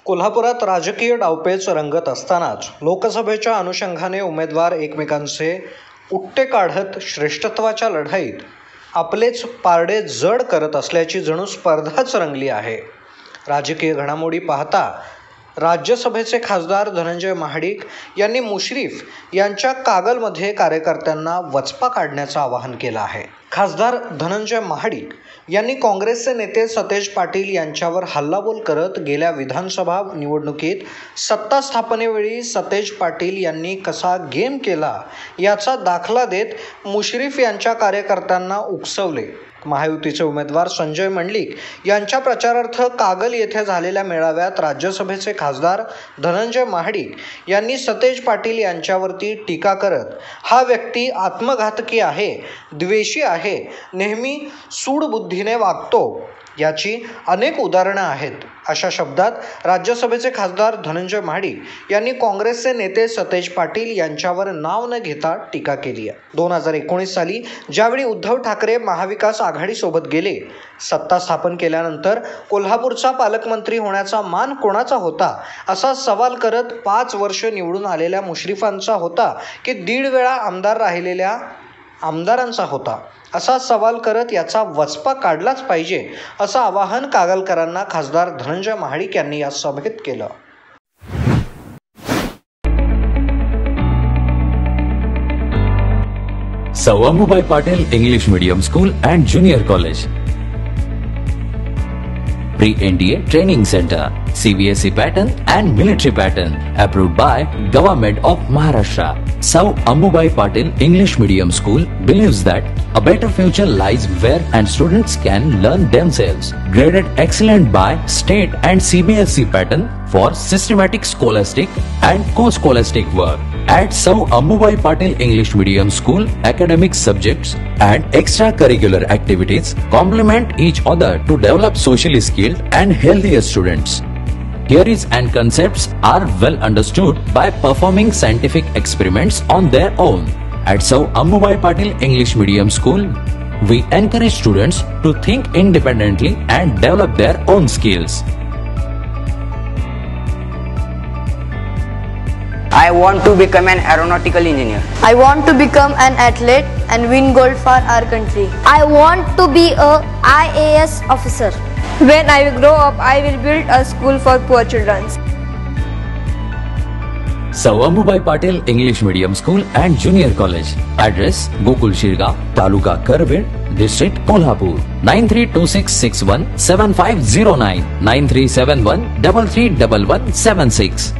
कोल्हापुरात राजकीय डावपेच रंगत असतानाच लोकसभेच्या अनुषंगाने उमेदवार एकमेकांचे उट्टे काढत श्रेष्ठत्वाच्या लढाईत आपलेच पारडे जड करत असल्याची जणू स्पर्धाच रंगली आहे. राजकीय घडामोडी पाहता राज्यसभेचे खासदार धनंजय महाडिक यांनी मुश्रीफ यांच्या कागलमध्ये कार्यकर्त्यांना वचपा काढण्याचं आवाहन केलं आहे. खासदार धनंजय महाडिक यांनी काँग्रेसचे नेते सतेज पाटील यांच्यावर हल्लाबोल करत गेल्या विधानसभा निवडणुकीत सत्ता स्थापनेवेळी सतेज पाटील यांनी कसा गेम केला याचा दाखला देत मुश्रीफ यांच्या कार्यकर्त्यांना उकसवले. महायुतीचे उमेदवार संजय मंडलिक यांच्या प्रचारार्थ कागल येथे झालेल्या मेळाव्यात राज्यसभेचे खासदार धनंजय महाडिक यांनी सतेज पाटील यांच्यावरती टीका करत हा व्यक्ती आत्मघातकी आहे, द्वेषी आहे, नेहमी सूडबुद्धीने वागतो याची अनेक उदाहरणं आहेत अशा शब्दात राज्यसभेचे खासदार धनंजय महाडिक यांनी काँग्रेसचे नेते सतेज पाटील यांच्यावर नाव न घेता टीका केली आहे. 2019 साली ज्यावेळी उद्धव ठाकरे महाविकास आघाडीसोबत गेले, सत्ता स्थापन केल्यानंतर कोल्हापूरचा पालकमंत्री होण्याचा मान कोणाचा होता असा सवाल करत 5 वर्ष निवडून आलेल्या मुश्रीफांचा होता की 1.5 वेळा आमदार राहिलेल्या आमदारांचा होता असा सवाल करत याचा वचपा काढलाच पाहिजे असं आवाहन कागलकरांना खासदार धनंजय महाडिक यांनी या सभेत केलं. सौ Ambubai Patil English medium school and junior college, pre-NDA training center, CBSE pattern and military pattern, approved by Government of Maharashtra. Sir Ambubai Patil English Medium School believes that a better future lies where and students can learn themselves. Graded excellent by state and CBSE pattern for systematic scholastic and co-scholastic work. At Sir Ambubai Patil English Medium School, academic subjects and extracurricular activities complement each other to develop socially skilled and healthier students. Theories and concepts are well understood by performing scientific experiments on their own. At Sir Ambubai Patil English Medium School, we encourage students to think independently and develop their own skills. I want to become an aeronautical engineer. I want to become an athlete and win gold for our country. I want to be a IAS officer. When I grow up, I will build a school for poor children. Sir Ambubai Patil English Medium School and Junior College. Address: Gokul Shirga, Taluka Karved, District Kolhapur. 9326617509, 9371331176.